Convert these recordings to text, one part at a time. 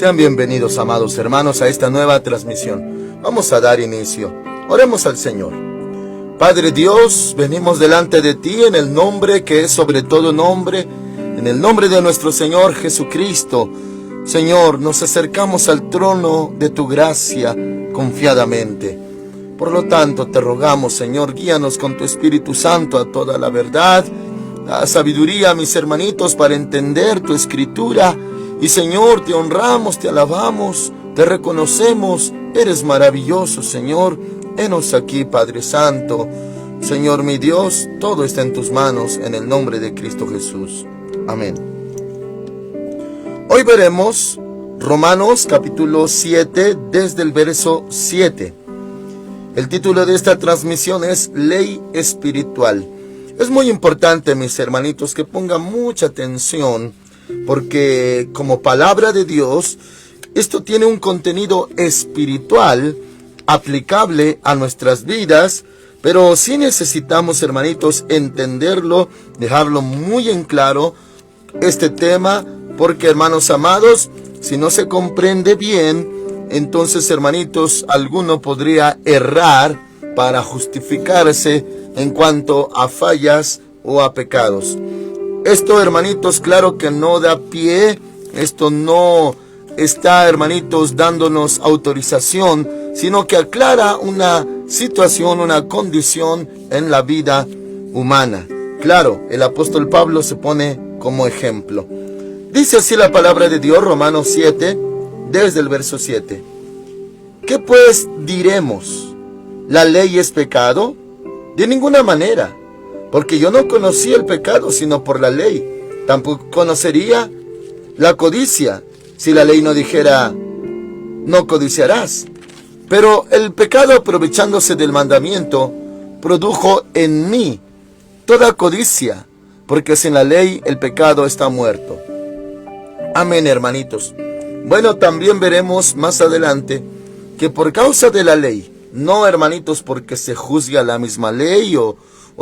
Sean bienvenidos, amados hermanos, a esta nueva transmisión. Vamos a dar inicio. Oremos al Señor. Padre Dios, venimos delante de ti en el nombre que es sobre todo nombre, en el nombre de nuestro Señor Jesucristo. Señor, nos acercamos al trono de tu gracia confiadamente. Por lo tanto, te rogamos, Señor, guíanos con tu Espíritu Santo a toda la verdad, la sabiduría a mis hermanitos para entender tu Escritura. Y Señor, te honramos, te alabamos, te reconocemos. Eres maravilloso, Señor. Henos aquí, Padre Santo. Señor mi Dios, todo está en tus manos, en el nombre de Cristo Jesús. Amén. Hoy veremos Romanos capítulo 7, desde el verso 7. El título de esta transmisión es Ley Espiritual. Es muy importante, mis hermanitos, que pongan mucha atención, porque como palabra de Dios, esto tiene un contenido espiritual aplicable a nuestras vidas, pero sí necesitamos, hermanitos, entenderlo, dejarlo muy en claro, este tema, porque, hermanos amados, si no se comprende bien, entonces, hermanitos, alguno podría errar para justificarse en cuanto a fallas o a pecados. Esto, hermanitos, claro que no da pie, esto no está, hermanitos, dándonos autorización, sino que aclara una situación, una condición en la vida humana. Claro, el apóstol Pablo se pone como ejemplo. Dice así la palabra de Dios, Romanos 7, desde el verso 7. ¿Qué pues diremos? ¿La ley es pecado? De ninguna manera, porque yo no conocí el pecado sino por la ley. Tampoco conocería la codicia si la ley no dijera, no codiciarás. Pero el pecado, aprovechándose del mandamiento, produjo en mí toda codicia, porque sin la ley el pecado está muerto. Amén, hermanitos. Bueno, también veremos más adelante que por causa de la ley, no, hermanitos, porque se juzga la misma ley o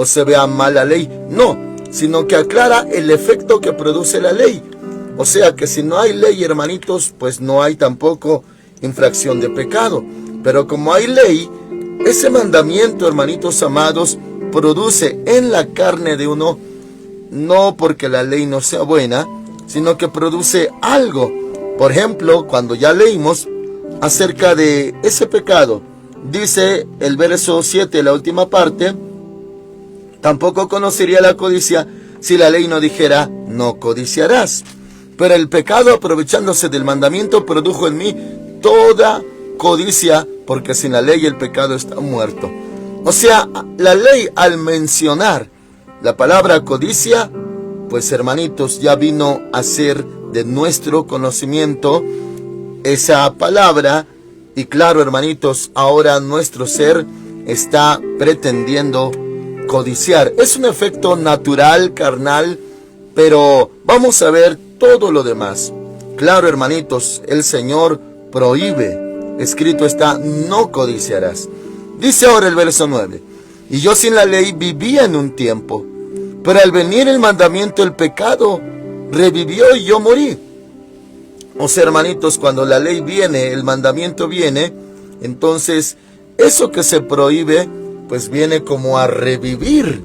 se vea mal la ley, no, sino que aclara el efecto que produce la ley. O sea que si no hay ley, hermanitos, pues no hay tampoco infracción de pecado. Pero como hay ley, ese mandamiento, hermanitos amados, produce en la carne de uno, no porque la ley no sea buena, sino que produce algo. Por ejemplo, cuando ya leímos acerca de ese pecado, dice el verso 7, la última parte, tampoco conocería la codicia si la ley no dijera, no codiciarás. Pero el pecado, aprovechándose del mandamiento, produjo en mí toda codicia, porque sin la ley el pecado está muerto. O sea, la ley, al mencionar la palabra codicia, pues, hermanitos, ya vino a ser de nuestro conocimiento esa palabra. Y claro, hermanitos, ahora nuestro ser está pretendiendo codiciar. Es un efecto natural, carnal, pero vamos a ver todo lo demás. Claro, hermanitos, el Señor prohíbe. Escrito está, no codiciarás. Dice ahora el verso 9. Y yo sin la ley vivía en un tiempo, pero al venir el mandamiento, el pecado revivió y yo morí. O sea, hermanitos, cuando la ley viene, el mandamiento viene, entonces eso que se prohíbe, pues viene como a revivir,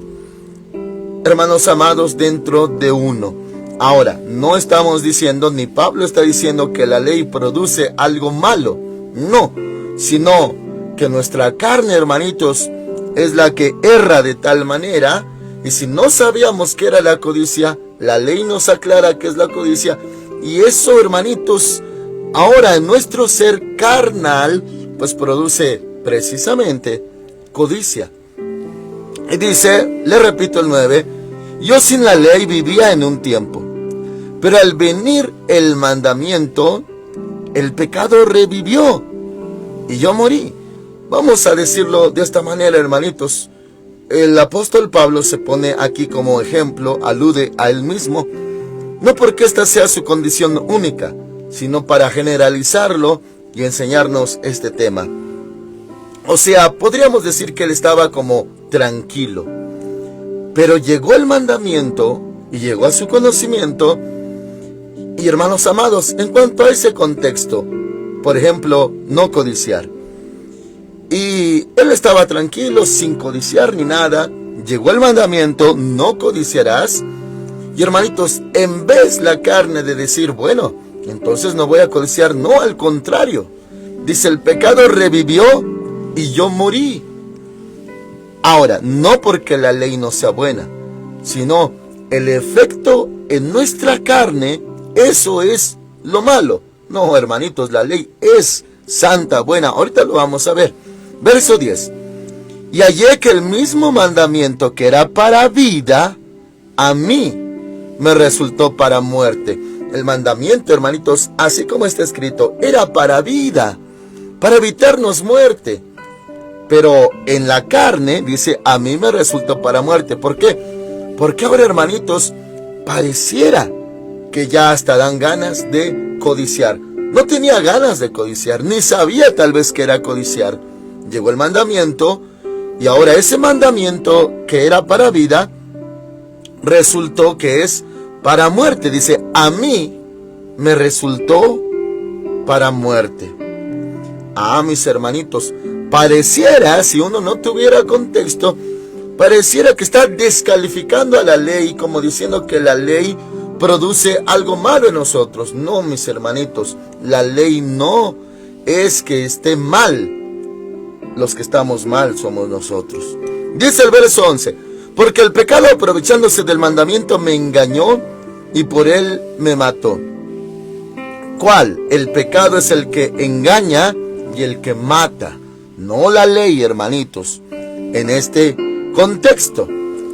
hermanos amados, dentro de uno. Ahora, no estamos diciendo, ni Pablo está diciendo que la ley produce algo malo, no, sino que nuestra carne, hermanitos, es la que erra de tal manera, y si no sabíamos qué era la codicia, la ley nos aclara qué es la codicia, y eso, hermanitos, ahora en nuestro ser carnal, pues produce precisamente codicia. Y dice, le repito el 9, yo sin la ley vivía en un tiempo, pero al venir el mandamiento, el pecado revivió y yo morí. Vamos a decirlo de esta manera, hermanitos. El apóstol Pablo se pone aquí como ejemplo, alude a él mismo, no porque esta sea su condición única, sino para generalizarlo y enseñarnos este tema. O sea, podríamos decir que él estaba como tranquilo. Pero llegó el mandamiento y llegó a su conocimiento Y hermanos amados, en cuanto a ese contexto, por ejemplo, no codiciar. Y él estaba tranquilo, sin codiciar ni nada. Llegó el mandamiento, no codiciarás. Y hermanitos, en vez la carne de decir, bueno, entonces no voy a codiciar, no, al contrario. Dice, el pecado revivió y yo morí. Ahora, no porque la ley no sea buena, sino el efecto en nuestra carne, eso es lo malo. No, hermanitos, la ley es santa, buena. Ahorita lo vamos a ver. Verso 10. Y hallé que el mismo mandamiento que era para vida, a mí me resultó para muerte. El mandamiento, hermanitos, así como está escrito, era para vida, para evitarnos muerte. Pero en la carne, dice, a mí me resultó para muerte. ¿Por qué? Porque ahora, hermanitos, pareciera que ya hasta dan ganas de codiciar. No tenía ganas de codiciar, ni sabía tal vez que era codiciar. Llegó el mandamiento, y ahora ese mandamiento que era para vida, resultó que es para muerte. Dice, a mí me resultó para muerte. Ah, mis hermanitos, pareciera, si uno no tuviera contexto, pareciera que está descalificando a la ley, como diciendo que la ley produce algo malo en nosotros. No, mis hermanitos, la ley no es que esté mal. Los que estamos mal somos nosotros. Dice el verso 11, porque el pecado, aprovechándose del mandamiento, me engañó y por él me mató. ¿Cuál? El pecado es el que engaña y el que mata, no la ley, hermanitos, en este contexto.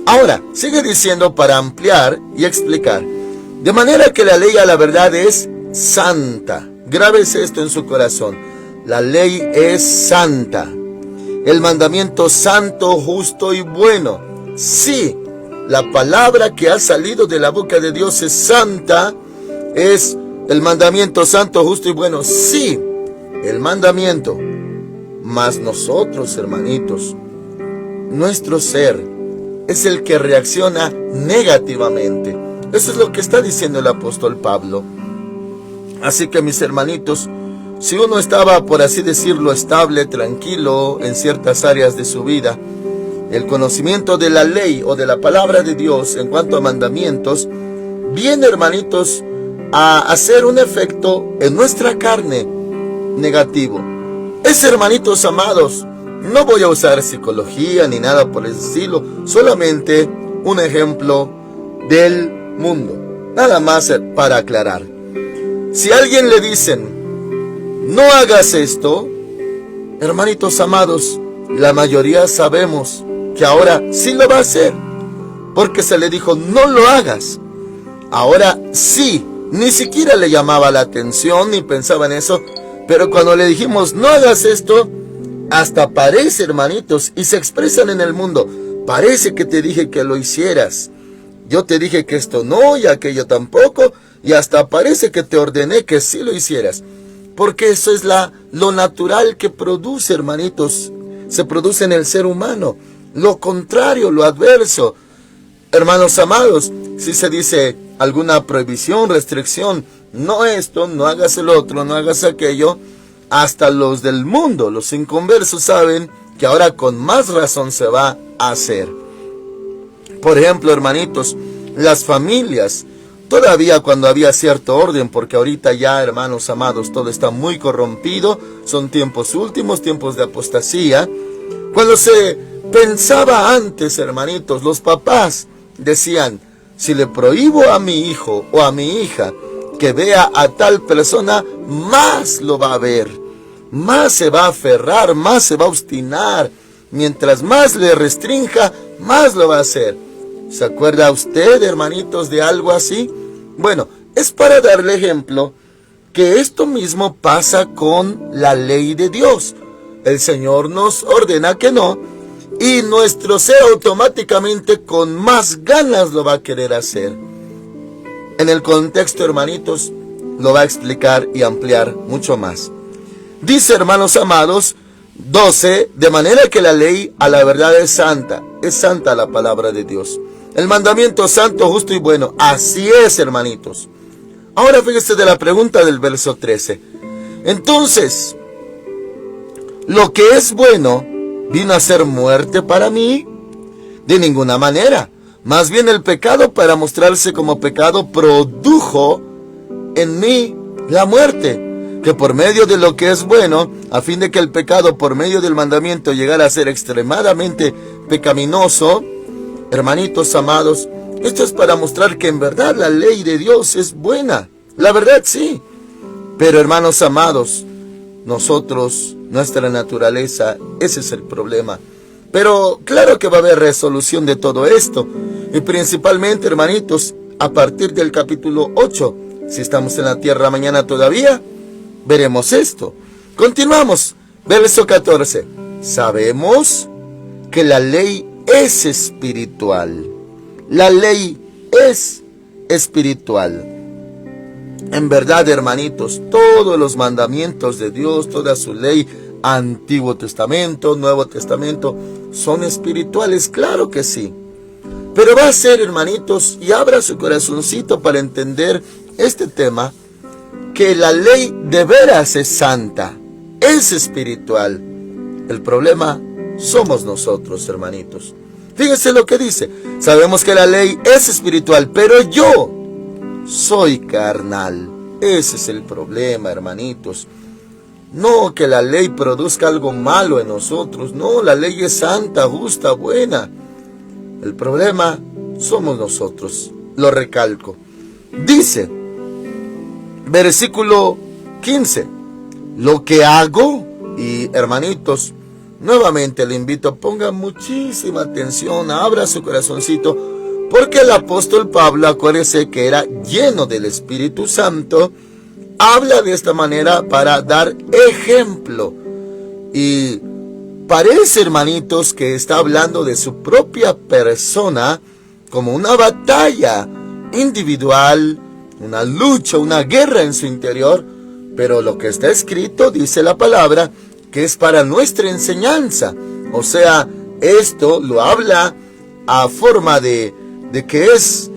Ahora, sigue diciendo para ampliar y explicar. De manera que la ley a la verdad es santa. Grábese esto en su corazón. La ley es santa. El mandamiento santo, justo y bueno. Sí, la palabra que ha salido de la boca de Dios es santa. Es el mandamiento santo, justo y bueno. Sí, el mandamiento. Mas nosotros, hermanitos, nuestro ser es el que reacciona negativamente. Eso es lo que está diciendo el apóstol Pablo. Así que, mis hermanitos, si uno estaba, por así decirlo, estable, tranquilo en ciertas áreas de su vida, el conocimiento de la ley o de la palabra de Dios en cuanto a mandamientos, viene, hermanitos, a hacer un efecto en nuestra carne negativo. Hermanitos amados, no voy a usar psicología ni nada por el estilo, solamente un ejemplo del mundo, nada más para aclarar. Si a alguien le dicen, no hagas esto, hermanitos amados, la mayoría sabemos que ahora sí lo va a hacer, porque se le dijo, no lo hagas. Ahora sí, ni siquiera le llamaba la atención, ni pensaba en eso, pero cuando le dijimos, no hagas esto, hasta parece, hermanitos, y se expresan en el mundo, parece que te dije que lo hicieras. Yo te dije que esto no y aquello tampoco, y hasta parece que te ordené que sí lo hicieras. Porque eso es lo natural que produce, hermanitos. Se produce en el ser humano. Lo contrario, lo adverso. Hermanos amados, si se dice alguna prohibición, restricción, no esto, no hagas el otro, no hagas aquello, hasta los del mundo, los inconversos, saben que ahora con más razón se va a hacer. Por ejemplo, hermanitos, las familias, todavía cuando había cierto orden, porque ahorita ya, hermanos amados, todo está muy corrompido, son tiempos últimos, tiempos de apostasía. Cuando se pensaba antes, hermanitos, los papás decían, si le prohíbo a mi hijo o a mi hija que vea a tal persona, más lo va a ver, más se va a aferrar, más se va a obstinar. Mientras más le restrinja, más lo va a hacer. ¿Se acuerda usted, hermanitos, de algo así? Bueno, es para darle ejemplo que esto mismo pasa con la ley de Dios. El Señor nos ordena que no, y nuestro ser automáticamente con más ganas lo va a querer hacer. En el contexto, hermanitos, lo va a explicar y ampliar mucho más. Dice, hermanos amados, 12, de manera que la ley a la verdad es santa la palabra de Dios. El mandamiento santo, justo y bueno, así es, hermanitos. Ahora fíjese de la pregunta del verso 13. Entonces, ¿lo que es bueno vino a ser muerte para mí? De ninguna manera. Más bien el pecado, para mostrarse como pecado, produjo en mí la muerte, que por medio de lo que es bueno, a fin de que el pecado por medio del mandamiento llegara a ser extremadamente pecaminoso. Hermanitos amados, esto es para mostrar que en verdad la ley de Dios es buena. La verdad sí. Pero hermanos amados, nosotros, nuestra naturaleza, ese es el problema. Pero claro que va a haber resolución de todo esto. Y principalmente, hermanitos, a partir del capítulo 8. Si estamos en la tierra mañana todavía, veremos esto. Continuamos. Verso 14. Sabemos que la ley es espiritual. La ley es espiritual. En verdad, hermanitos, todos los mandamientos de Dios, toda su ley, Antiguo Testamento, Nuevo Testamento, son espirituales, claro que sí. Pero va a ser, hermanitos, y abra su corazoncito para entender este tema, que la ley de veras es santa, es espiritual. El problema somos nosotros, hermanitos. Fíjense lo que dice. Sabemos que la ley es espiritual, pero yo soy carnal. Ese es el problema, hermanitos. No que la ley produzca algo malo en nosotros. No, la ley es santa, justa, buena. El problema somos nosotros. Lo recalco. Dice, versículo 15. Lo que hago, y hermanitos, nuevamente le invito, ponga muchísima atención, abra su corazoncito, porque el apóstol Pablo, acuérdese que era lleno del Espíritu Santo, habla de esta manera para dar ejemplo. Y parece, hermanitos, que está hablando de su propia persona como una batalla individual, una lucha, una guerra en su interior. Pero lo que está escrito, dice la palabra, que es para nuestra enseñanza. O sea, esto lo habla a forma de que es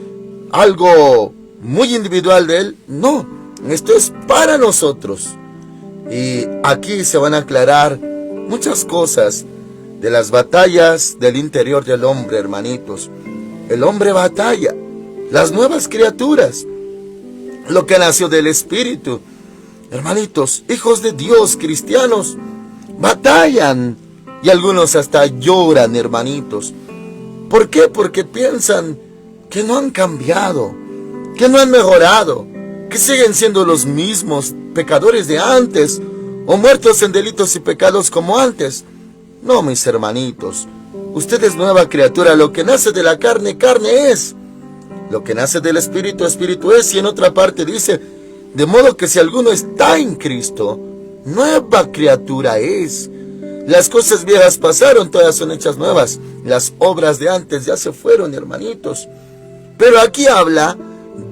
algo muy individual de él. No, esto es para nosotros. Y aquí se van a aclarar muchas cosas de las batallas del interior del hombre, hermanitos. El hombre batalla, las nuevas criaturas, lo que nació del Espíritu. Hermanitos, hijos de Dios, cristianos, batallan. Y algunos hasta lloran, hermanitos. ¿Por qué? Porque piensan que no han cambiado, que no han mejorado, que siguen siendo los mismos pecadores de antes, o muertos en delitos y pecados como antes. No, mis hermanitos, usted es nueva criatura. Lo que nace de la carne, carne es. Lo que nace del Espíritu, Espíritu es. Y en otra parte dice, de modo que si alguno está en Cristo, nueva criatura es. Las cosas viejas pasaron, todas son hechas nuevas. Las obras de antes ya se fueron, hermanitos. Pero aquí habla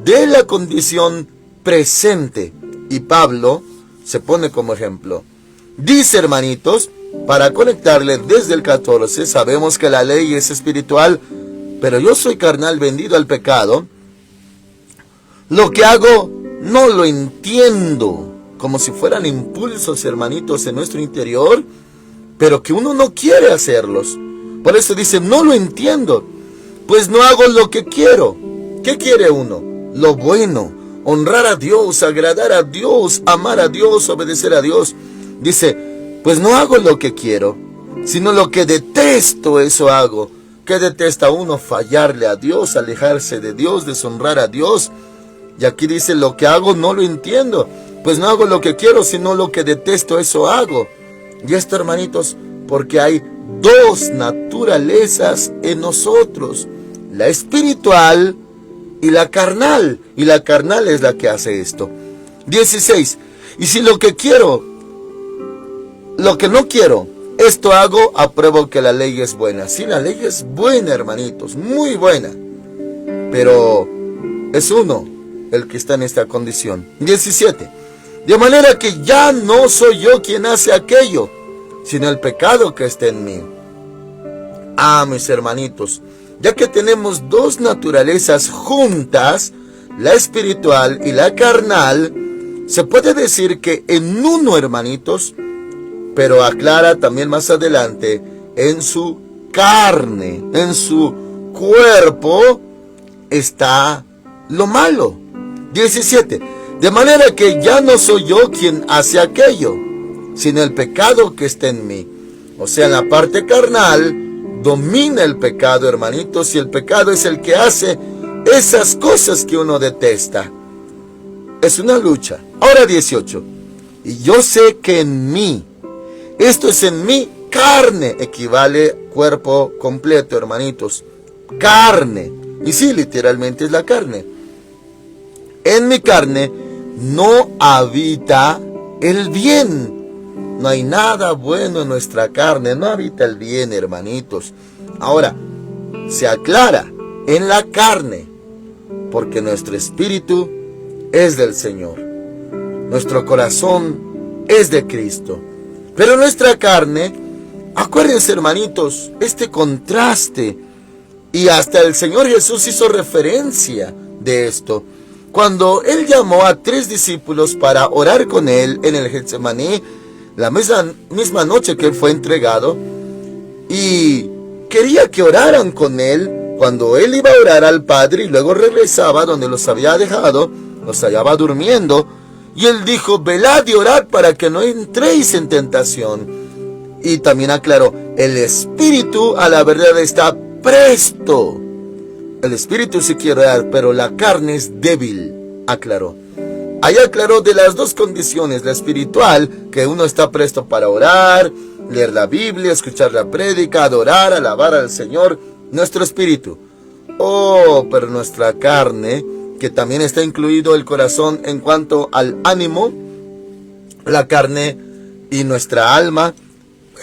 de la condición presente. Y Pablo se pone como ejemplo. Dice, hermanitos, para conectarle desde el 14, sabemos que la ley es espiritual, pero yo soy carnal, vendido al pecado. Lo que hago no lo entiendo, como si fueran impulsos, hermanitos, en nuestro interior, pero que uno no quiere hacerlos. Por eso dice, no lo entiendo, pues no hago lo que quiero. ¿Qué quiere uno? Lo bueno, honrar a Dios, agradar a Dios, amar a Dios, obedecer a Dios. Dice, pues no hago lo que quiero, sino lo que detesto, eso hago. ¿Qué detesta uno? Fallarle a Dios, alejarse de Dios, deshonrar a Dios. Y aquí dice, lo que hago no lo entiendo, pues no hago lo que quiero, sino lo que detesto, eso hago. Y esto, hermanitos, porque hay dos naturalezas en nosotros, la espiritual y la carnal. Y la carnal es la que hace esto. 16. Y si lo que quiero, lo que no quiero, esto hago, apruebo que la ley es buena. Sí, la ley es buena, hermanitos, muy buena. Pero es uno el que está en esta condición. 17. De manera que ya no soy yo quien hace aquello, sino el pecado que está en mí. Ah, mis hermanitos, ya que tenemos dos naturalezas juntas, la espiritual y la carnal, se puede decir que en uno, hermanitos, pero aclara también más adelante, en su carne, en su cuerpo, está lo malo. 17. De manera que ya no soy yo quien hace aquello, sino el pecado que está en mí. O sea, en la parte carnal domina el pecado, hermanitos, y el pecado es el que hace esas cosas que uno detesta. Es una lucha. Ahora 18. Y yo sé que en mí, esto es en mi carne, equivale cuerpo completo, hermanitos. Carne. Y sí, literalmente es la carne. En mi carne no habita el bien. No hay nada bueno en nuestra carne. No habita el bien, hermanitos. Ahora, se aclara en la carne, porque nuestro espíritu es del Señor. Nuestro corazón es de Cristo. Pero nuestra carne, acuérdense, hermanitos, este contraste, y hasta el Señor Jesús hizo referencia de esto, cuando Él llamó a 3 discípulos para orar con Él en el Getsemaní, la misma noche que Él fue entregado, y quería que oraran con Él, cuando Él iba a orar al Padre y luego regresaba donde los había dejado, los hallaba durmiendo, y Él dijo, velad y orad para que no entréis en tentación. Y también aclaró, el espíritu a la verdad está presto. El espíritu sí quiere orar, pero la carne es débil, aclaró. Ahí aclaró de las dos condiciones, la espiritual, que uno está presto para orar, leer la Biblia, escuchar la prédica, adorar, alabar al Señor, nuestro espíritu. Oh, pero nuestra carne, que también está incluido el corazón en cuanto al ánimo, la carne y nuestra alma,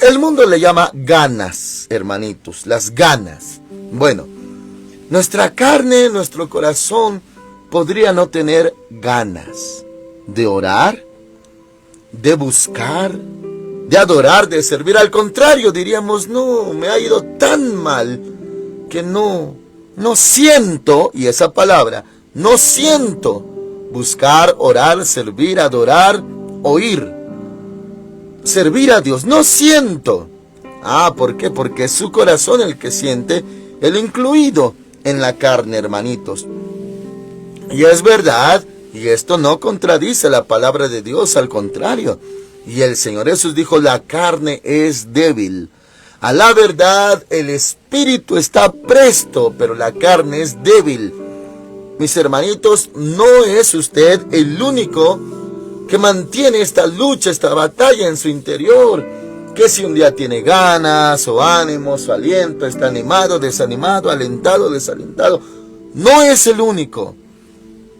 el mundo le llama ganas, hermanitos, las ganas. Bueno, nuestra carne, nuestro corazón, podría no tener ganas de orar, de buscar, de adorar, de servir. Al contrario, diríamos, no, me ha ido tan mal que no siento, y esa palabra, no siento buscar, orar, servir, adorar, oír, servir a Dios. No siento. ¿Por qué? Porque es su corazón el que siente, el incluido en la carne, hermanitos. Y es verdad, y esto no contradice la palabra de Dios, al contrario. Y el Señor Jesús dijo, la carne es débil. A la verdad, el espíritu está presto, pero la carne es débil. Mis hermanitos, no es usted el único que mantiene esta lucha, esta batalla en su interior. Que si un día tiene ganas, o ánimos, o aliento, está animado, desanimado, alentado, desalentado. No es el único.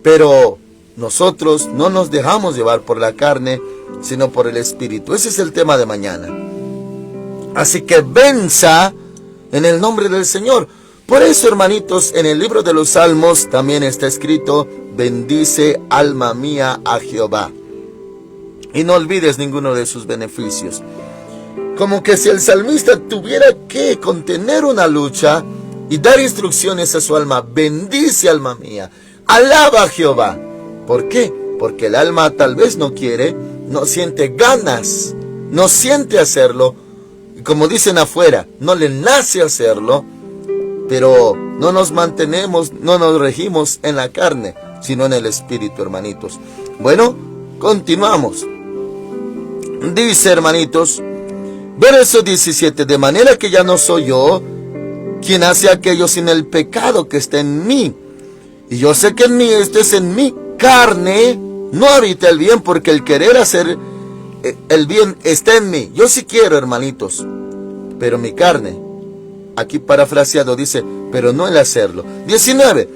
Pero nosotros no nos dejamos llevar por la carne, sino por el espíritu. Ese es el tema de mañana. Así que venza en el nombre del Señor. Por eso, hermanitos, en el libro de los Salmos también está escrito, bendice alma mía a Jehová. Y no olvides ninguno de sus beneficios. Como que si el salmista tuviera que contener una lucha y dar instrucciones a su alma, bendice alma mía, alaba a Jehová. ¿Por qué? Porque el alma tal vez no quiere, no siente ganas, no siente hacerlo. Y como dicen afuera, no le nace hacerlo. Pero no nos mantenemos, no nos regimos en la carne, sino en el espíritu, hermanitos. Bueno, continuamos. Dice, hermanitos, verso 17, de manera que ya no soy yo quien hace aquello, sino el pecado que está en mí. Y yo sé que en mí, esto es en mi carne, no habita el bien, porque el querer hacer el bien está en mí. Yo sí quiero, hermanitos, pero mi carne, aquí parafraseado, dice, pero no el hacerlo. 19,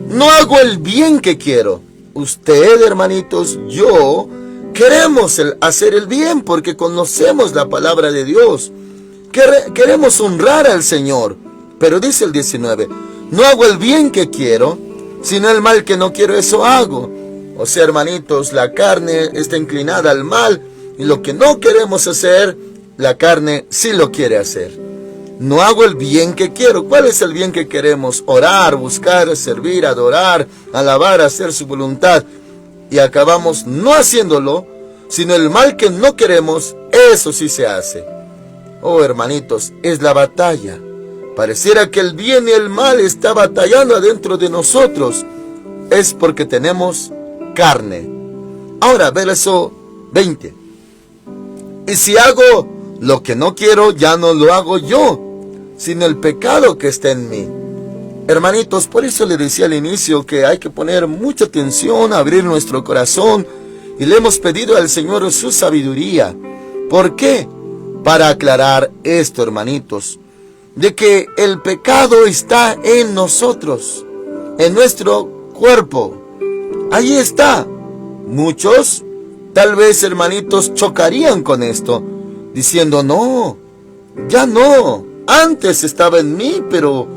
no hago el bien que quiero. Usted, hermanitos, yo, queremos hacer el bien porque conocemos la palabra de Dios. Queremos honrar al Señor. Pero dice el 19, no hago el bien que quiero, sino el mal que no quiero, eso hago. O sea, hermanitos, la carne está inclinada al mal, y lo que no queremos hacer, la carne sí lo quiere hacer. no hago el bien que quiero. ¿Cuál es el bien que queremos? Orar, buscar, servir, adorar, alabar, hacer su voluntad. Y acabamos no haciéndolo, sino el mal que no queremos, eso sí se hace. Oh, hermanitos, es la batalla. Pareciera que el bien y el mal está batallando adentro de nosotros. Es porque tenemos carne. Ahora, verso 20. Y si hago lo que no quiero, ya no lo hago yo, sino el pecado que está en mí. Hermanitos, por eso le decía al inicio que hay que poner mucha atención, abrir nuestro corazón, y le hemos pedido al Señor su sabiduría. ¿Por qué? Para aclarar esto, hermanitos, de que el pecado está en nosotros, en nuestro cuerpo. Ahí está. Muchos, tal vez, hermanitos, chocarían con esto, diciendo, no, ya no, antes estaba en mí, pero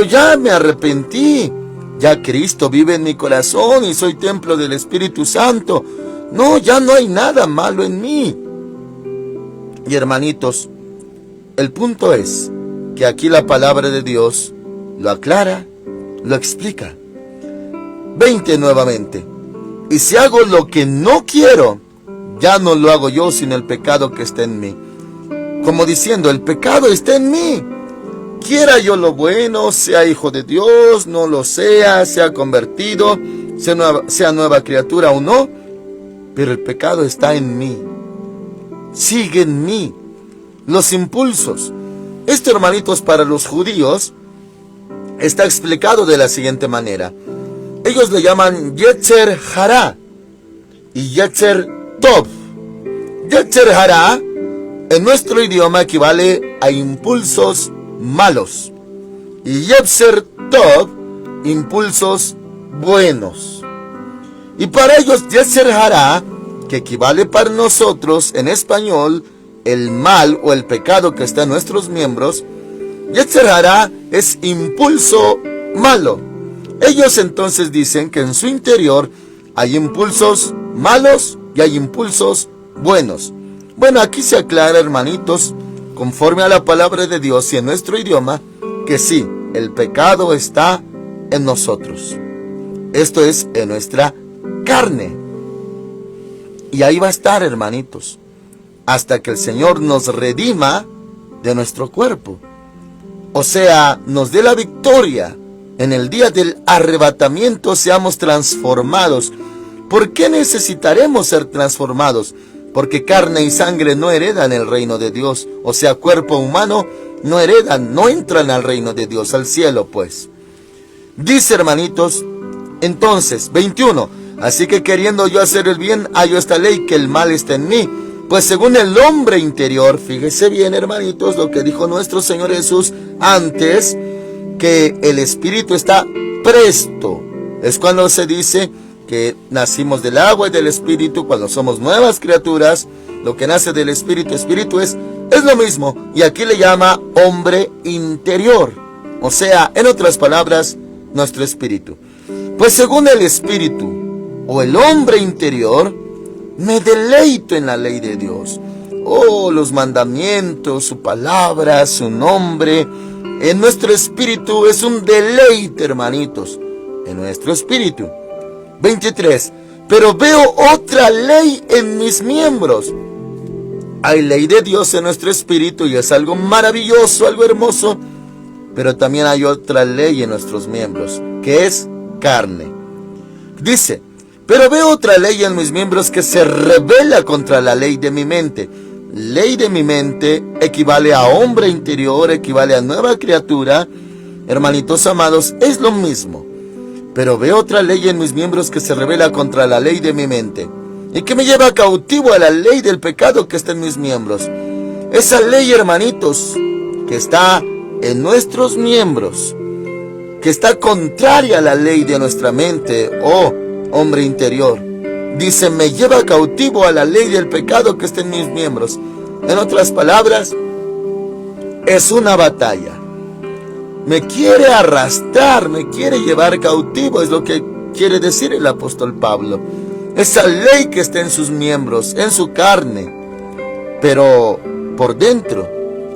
ya me arrepentí, ya Cristo vive en mi corazón y soy templo del Espíritu Santo, no, ya no hay nada malo en mí. Y hermanitos, el punto es que aquí la palabra de Dios lo aclara, lo explica. 20 nuevamente. Y si hago lo que no quiero, ya no lo hago yo, sino el pecado que está en mí. Como diciendo, el pecado está en mí. Quiera yo lo bueno, sea hijo de Dios, no lo sea convertido, sea nueva criatura o no, pero el pecado está en mí. Sigue en mí. Los impulsos. Esto, hermanitos, para los judíos está explicado de la siguiente manera. Ellos le llaman Yetzer Hará y Yetzer Tov. Yetzer Hará en nuestro idioma equivale a impulsos malos y Yetzer Tov, impulsos buenos. Y para ellos Yetzer Hará, que equivale para nosotros en español el mal o el pecado que está en nuestros miembros, Yetzer Hará es impulso malo. Ellos entonces dicen que en su interior hay impulsos malos y hay impulsos buenos. Bueno, aquí se aclara, hermanitos, conforme a la palabra de Dios y en nuestro idioma, que sí, el pecado está en nosotros. Esto es en nuestra carne. Y ahí va a estar, hermanitos, hasta que el Señor nos redima de nuestro cuerpo. O sea, nos dé la victoria. En el día del arrebatamiento seamos transformados. ¿Por qué necesitaremos ser transformados? Porque carne y sangre no heredan el reino de Dios. O sea, cuerpo humano no heredan, no entran al reino de Dios, al cielo pues. Dice, hermanitos, entonces, 21. Así que queriendo yo hacer el bien, hallo esta ley, que el mal está en mí. Pues según el hombre interior, fíjese bien, hermanitos, lo que dijo nuestro Señor Jesús antes, que el espíritu está presto. Es cuando se dice que nacimos del agua y del espíritu, cuando somos nuevas criaturas, lo que nace del espíritu es lo mismo. Y aquí le llama hombre interior. O sea, en otras palabras, nuestro espíritu. Pues según el espíritu o el hombre interior, me deleito en la ley de Dios. Oh, los mandamientos, su palabra, su nombre. En nuestro espíritu es un deleite, hermanitos. En nuestro espíritu. 23. Pero veo otra ley en mis miembros. Hay ley de Dios en nuestro espíritu y es algo maravilloso, algo hermoso. Pero también hay otra ley en nuestros miembros, que es carne. Dice, pero veo otra ley en mis miembros que se rebela contra la ley de mi mente. Ley de mi mente equivale a hombre interior, equivale a nueva criatura. Hermanitos amados, es lo mismo. Pero veo otra ley en mis miembros que se rebela contra la ley de mi mente y que me lleva cautivo a la ley del pecado que está en mis miembros. Esa ley, hermanitos, que está en nuestros miembros, que está contraria a la ley de nuestra mente, oh hombre interior, dice, me lleva cautivo a la ley del pecado que está en mis miembros. En otras palabras, es una batalla. Me quiere arrastrar, me quiere llevar cautivo, es lo que quiere decir el apóstol Pablo. Esa ley que está en sus miembros, en su carne, pero por dentro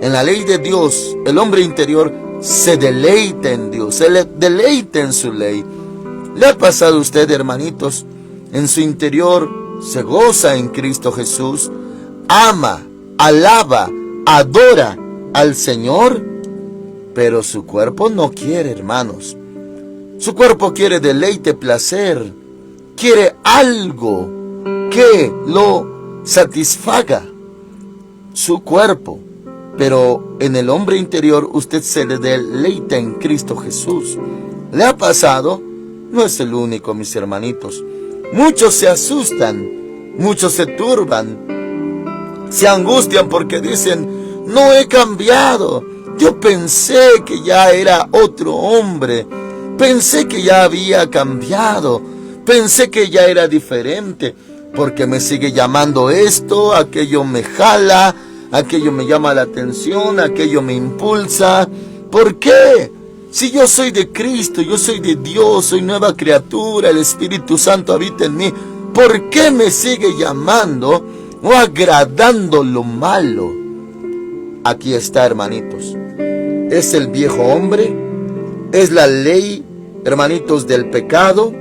en la ley de Dios, el hombre interior se deleita en Dios, se deleita en su ley. ¿Le ha pasado a usted, hermanitos? En su interior se goza en Cristo Jesús, ama, alaba, adora al Señor, pero su cuerpo no quiere, hermanos. Su cuerpo quiere deleite, placer, quiere algo que lo satisfaga su cuerpo. Pero en el hombre interior usted se le deleita en Cristo Jesús. ¿Le ha pasado? No es el único, mis hermanitos. Muchos se asustan, muchos se turban, se angustian porque dicen, no he cambiado. Yo pensé que ya era otro hombre, pensé que ya había cambiado, pensé que ya era diferente, porque me sigue llamando esto, aquello me jala, aquello me llama la atención, aquello me impulsa. ¿Por qué? Si yo soy de Cristo, yo soy de Dios, soy nueva criatura, el Espíritu Santo habita en mí, ¿por qué me sigue llamando o agradando lo malo? Aquí está, hermanitos. Es el viejo hombre, es la ley, hermanitos, del pecado,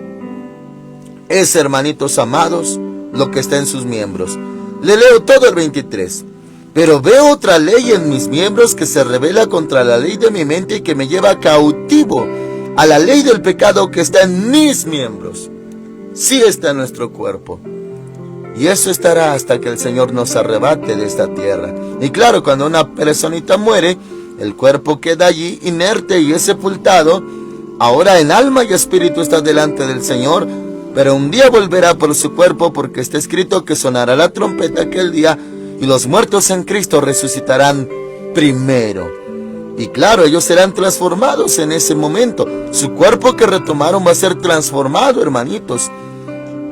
es, hermanitos amados, lo que está en sus miembros. Le leo todo el 23. Pero veo otra ley en mis miembros que se rebela contra la ley de mi mente y que me lleva cautivo a la ley del pecado que está en mis miembros. Sí está en nuestro cuerpo. Y eso estará hasta que el Señor nos arrebate de esta tierra. Y claro, cuando una personita muere, el cuerpo queda allí inerte y es sepultado. Ahora en alma y espíritu está delante del Señor, pero un día volverá por su cuerpo, porque está escrito que sonará la trompeta aquel día y los muertos en Cristo resucitarán primero. Y claro, ellos serán transformados en ese momento. Su cuerpo que retomaron va a ser transformado, hermanitos.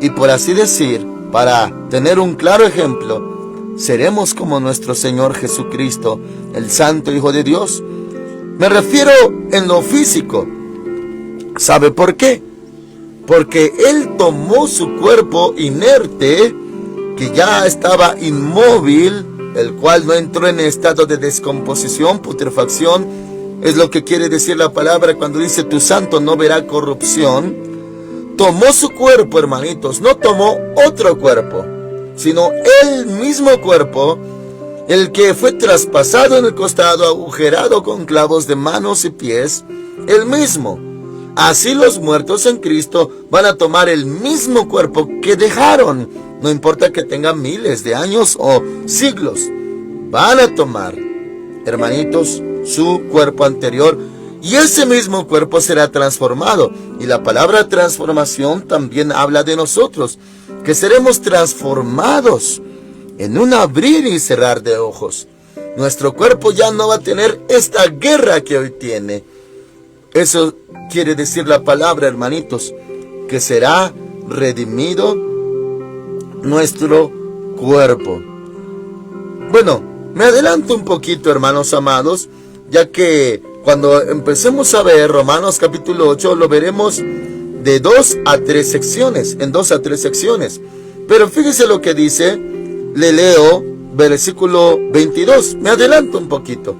Y por así decir, para tener un claro ejemplo, seremos como nuestro Señor Jesucristo, el Santo Hijo de Dios. Me refiero en lo físico. ¿Sabe por qué? Porque Él tomó su cuerpo inerte, que ya estaba inmóvil, el cual no entró en estado de descomposición, putrefacción. Es lo que quiere decir la palabra cuando dice tu santo no verá corrupción. Tomó su cuerpo, hermanitos, no tomó otro cuerpo, sino el mismo cuerpo, el que fue traspasado en el costado, agujerado con clavos de manos y pies, el mismo. Así los muertos en Cristo van a tomar el mismo cuerpo que dejaron. No importa que tengan miles de años o siglos. Van a tomar, hermanitos, su cuerpo anterior. Y ese mismo cuerpo será transformado. Y la palabra transformación también habla de nosotros, que seremos transformados en un abrir y cerrar de ojos. Nuestro cuerpo ya no va a tener esta guerra que hoy tiene. Eso quiere decir la palabra, hermanitos, que será redimido nuestro cuerpo. Bueno, me adelanto un poquito, hermanos amados, ya que cuando empecemos a ver Romanos capítulo 8, lo veremos de 2 a 3 secciones, en 2 a 3 secciones. Pero fíjese lo que dice, le leo versículo 22, me adelanto un poquito.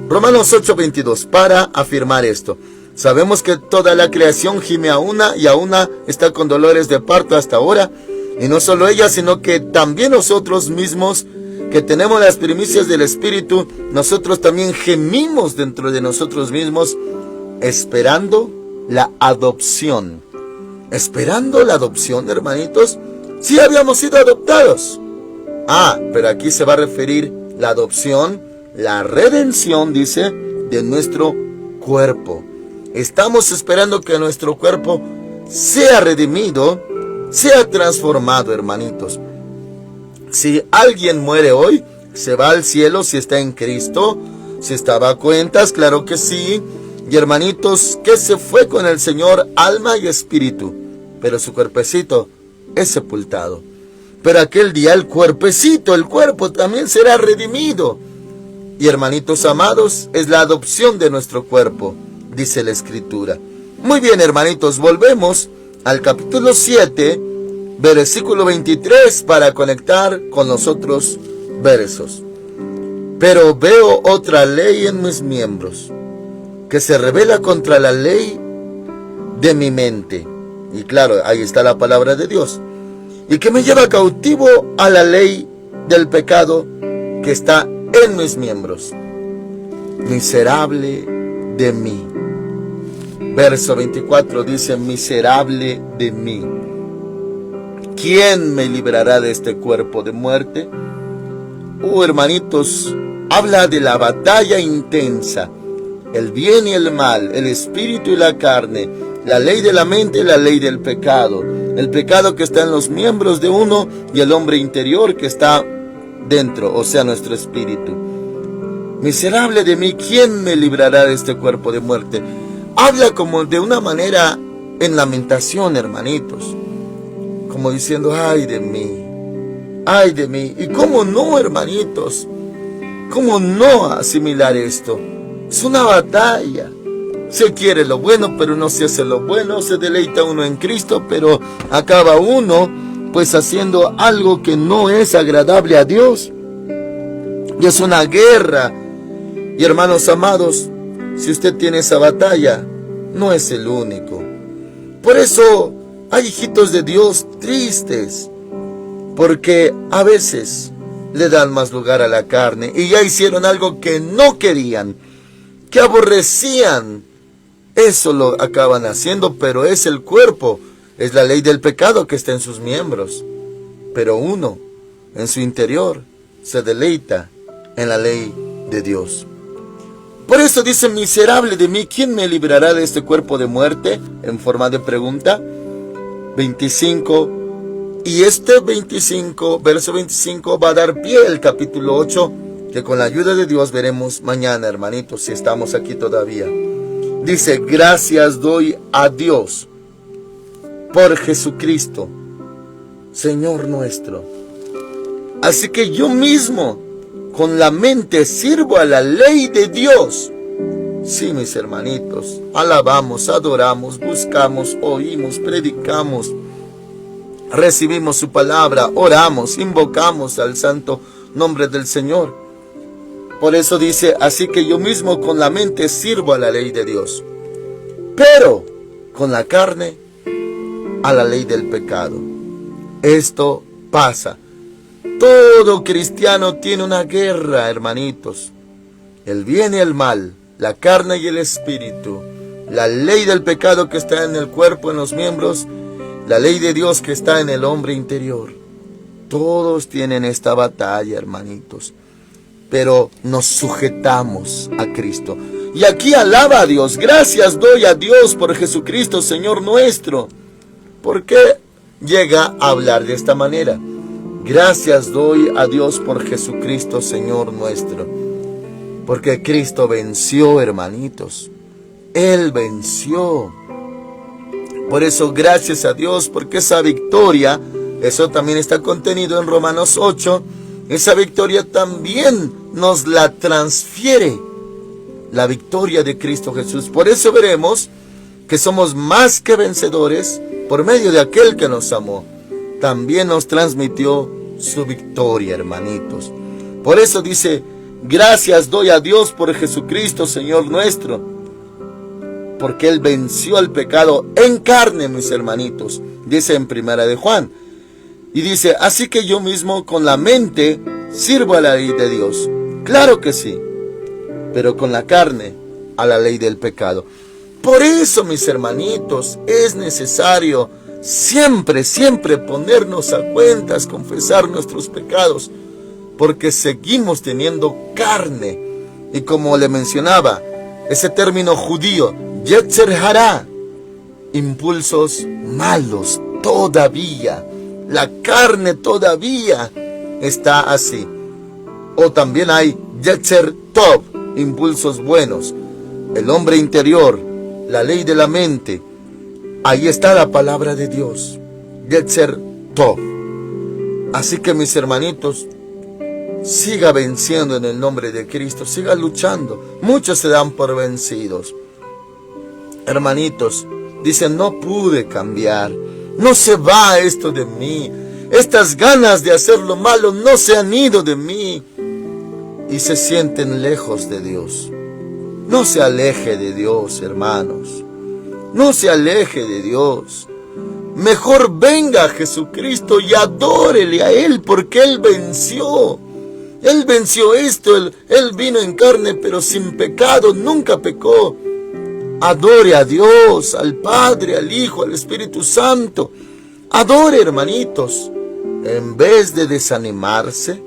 Romanos 8:22, para afirmar esto. Sabemos que toda la creación gime a una y a una está con dolores de parto hasta ahora. Y no solo ella, sino que también nosotros mismos, que tenemos las primicias del Espíritu, nosotros también gemimos dentro de nosotros mismos, esperando la adopción. Esperando la adopción, hermanitos. Sí habíamos sido adoptados. Pero aquí se va a referir la adopción, la redención, dice, de nuestro cuerpo. Estamos esperando que nuestro cuerpo sea redimido, sea transformado, hermanitos. Si alguien muere hoy, se va al cielo si está en Cristo. Si estaba a cuentas, claro que sí. Y hermanitos, que se fue con el Señor, alma y espíritu, pero su cuerpecito es sepultado. Pero aquel día el cuerpecito, el cuerpo también será redimido. Y hermanitos amados, es la adopción de nuestro cuerpo, dice la Escritura. Muy bien, hermanitos, volvemos al capítulo 7, versículo 23, para conectar con los otros versos. Pero veo otra ley en mis miembros, que se rebela contra la ley de mi mente. Y claro, ahí está la palabra de Dios. Y que me lleva cautivo a la ley del pecado que está en mis miembros. Miserable de mí. Verso 24 dice, miserable de mí. ¿Quién me librará de este cuerpo de muerte? Hermanitos, habla de la batalla intensa. El bien y el mal, el espíritu y la carne, la ley de la mente y la ley del pecado. El pecado que está en los miembros de uno y el hombre interior que está dentro, o sea, nuestro espíritu. Miserable de mí, ¿quién me librará de este cuerpo de muerte? Habla como de una manera en lamentación, hermanitos. Como diciendo, ay de mí, ay de mí. ¿Y cómo no, hermanitos? ¿Cómo no asimilar esto? Es una batalla. Se quiere lo bueno, pero no se hace lo bueno. Se deleita uno en Cristo, pero acaba uno pues haciendo algo que no es agradable a Dios. Y es una guerra. Y hermanos amados, si usted tiene esa batalla, no es el único. Por eso hay hijitos de Dios tristes, porque a veces le dan más lugar a la carne y ya hicieron algo que no querían, que aborrecían. Eso lo acaban haciendo, pero es el cuerpo, es la ley del pecado que está en sus miembros. Pero uno, en su interior, se deleita en la ley de Dios. Por eso dice, miserable de mí, ¿quién me librará de este cuerpo de muerte? En forma de pregunta. 25. Y este 25, verso 25, va a dar pie al capítulo 8, que con la ayuda de Dios veremos mañana, hermanitos, si estamos aquí todavía. Dice, gracias doy a Dios por Jesucristo, Señor nuestro. Así que yo mismo, con la mente, sirvo a la ley de Dios. Sí, mis hermanitos, alabamos, adoramos, buscamos, oímos, predicamos, recibimos su palabra, oramos, invocamos al santo nombre del Señor. Por eso dice, así que yo mismo con la mente sirvo a la ley de Dios, pero con la carne a la ley del pecado. Esto pasa. Todo cristiano tiene una guerra, hermanitos. El bien y el mal, la carne y el espíritu, la ley del pecado que está en el cuerpo, en los miembros, la ley de Dios que está en el hombre interior. Todos tienen esta batalla, hermanitos. Pero nos sujetamos a Cristo. Y aquí alaba a Dios. Gracias doy a Dios por Jesucristo, Señor nuestro. ¿Por qué llega a hablar de esta manera? Gracias doy a Dios por Jesucristo, Señor nuestro. Porque Cristo venció, hermanitos. Él venció. Por eso, gracias a Dios, porque esa victoria, eso también está contenido en Romanos 8, esa victoria también nos la transfiere la victoria de Cristo Jesús. Por eso veremos que somos más que vencedores por medio de aquel que nos amó. También nos transmitió su victoria, hermanitos. Por eso dice, gracias doy a Dios por Jesucristo, Señor nuestro, porque Él venció al pecado en carne, mis hermanitos. Dice en Primera de Juan. Y dice, así que yo mismo con la mente sirvo a la ley de Dios. Claro que sí, pero con la carne a la ley del pecado. Por eso, mis hermanitos, es necesario siempre, siempre ponernos a cuentas, confesar nuestros pecados, porque seguimos teniendo carne. Y como le mencionaba, ese término judío, Yetzer Hará, impulsos malos todavía. La carne todavía está así. O también hay Yetzer Tov, impulsos buenos. El hombre interior, la ley de la mente. Ahí está la palabra de Dios. Yetzer Tov. Así que, mis hermanitos, siga venciendo en el nombre de Cristo. Siga luchando. Muchos se dan por vencidos. Hermanitos, dicen, no pude cambiar. No se va esto de mí. Estas ganas de hacer lo malo no se han ido de mí. y se sienten lejos de Dios. No se aleje de Dios, hermanos. No se aleje de Dios. Mejor venga a Jesucristo y adórele a Él, porque Él venció. Él venció esto. Él vino en carne, pero sin pecado, nunca pecó. Adore a Dios, al Padre, al Hijo, al Espíritu Santo. Adore, hermanitos. En vez de desanimarse,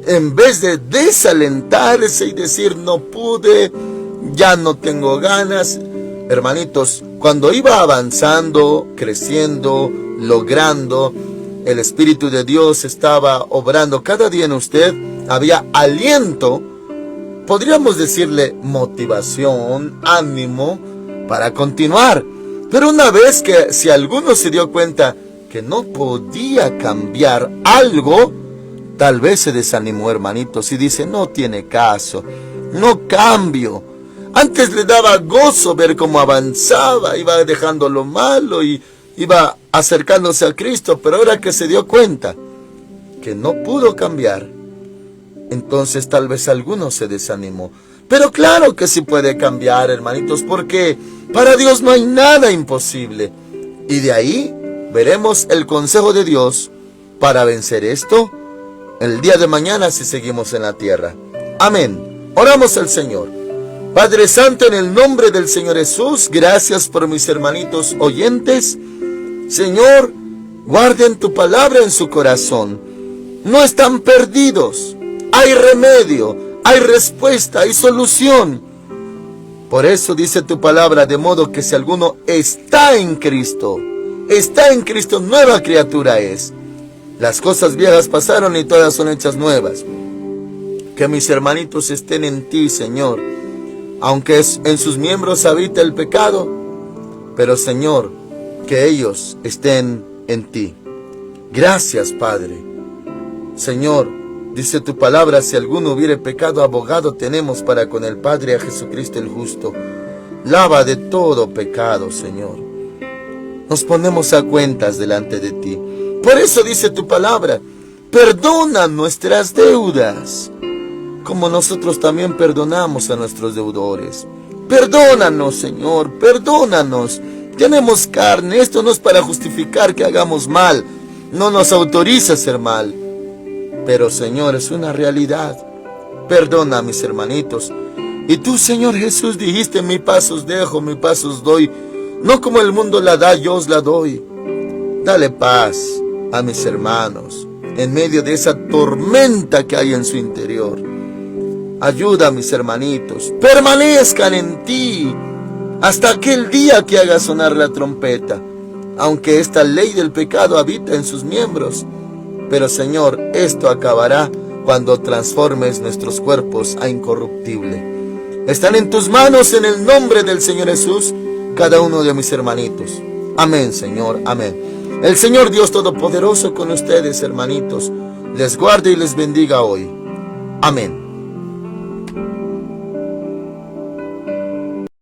en vez de desalentarse y decir no pude, ya no tengo ganas. Hermanitos, cuando iba avanzando, creciendo, logrando, el Espíritu de Dios estaba obrando cada día en usted, había aliento, podríamos decirle motivación, ánimo para continuar. Pero una vez que si alguno se dio cuenta que no podía cambiar algo, tal vez se desanimó, hermanitos, y dice, no tiene caso, no cambio. Antes le daba gozo ver cómo avanzaba, iba dejando lo malo y iba acercándose a Cristo, pero ahora que se dio cuenta que no pudo cambiar, entonces tal vez alguno se desanimó. Pero claro que sí puede cambiar, hermanitos, porque para Dios no hay nada imposible. Y de ahí veremos el consejo de Dios para vencer esto el día de mañana si seguimos en la tierra. Amén. Oramos al Señor. Padre Santo, en el nombre del Señor Jesús, gracias por mis hermanitos oyentes. Señor, guarden tu palabra en su corazón. No están perdidos. Hay remedio, hay respuesta, hay solución. Por eso dice tu palabra, de modo que si alguno está en Cristo, nueva criatura es. Las cosas viejas pasaron y todas son hechas nuevas. Que mis hermanitos estén en ti, Señor. Aunque en sus miembros habita el pecado, pero Señor, que ellos estén en ti. Gracias, Padre. Señor, dice tu palabra, si alguno hubiere pecado, abogado tenemos para con el Padre, a Jesucristo el justo. Lava de todo pecado, Señor. Nos ponemos a cuentas delante de ti. Por eso dice tu palabra, perdona nuestras deudas, como nosotros también perdonamos a nuestros deudores. Perdónanos, Señor, perdónanos. Tenemos carne, esto no es para justificar que hagamos mal. No nos autoriza a hacer mal. Pero, Señor, es una realidad. Perdona a mis hermanitos. Y tú, Señor Jesús, dijiste, mi paz os dejo, mi paz os doy. No como el mundo la da, yo os la doy. Dale paz a mis hermanos en medio de esa tormenta que hay en su interior. Ayuda a mis hermanitos, permanezcan en ti hasta aquel día que haga sonar la trompeta, aunque esta ley del pecado habita en sus miembros. Pero Señor, esto acabará cuando transformes nuestros cuerpos a incorruptible. Están en tus manos, en el nombre del Señor Jesús, cada uno de mis hermanitos. Amén, Señor, amén. El Señor Dios Todopoderoso con ustedes, hermanitos, les guarde y les bendiga hoy. Amén.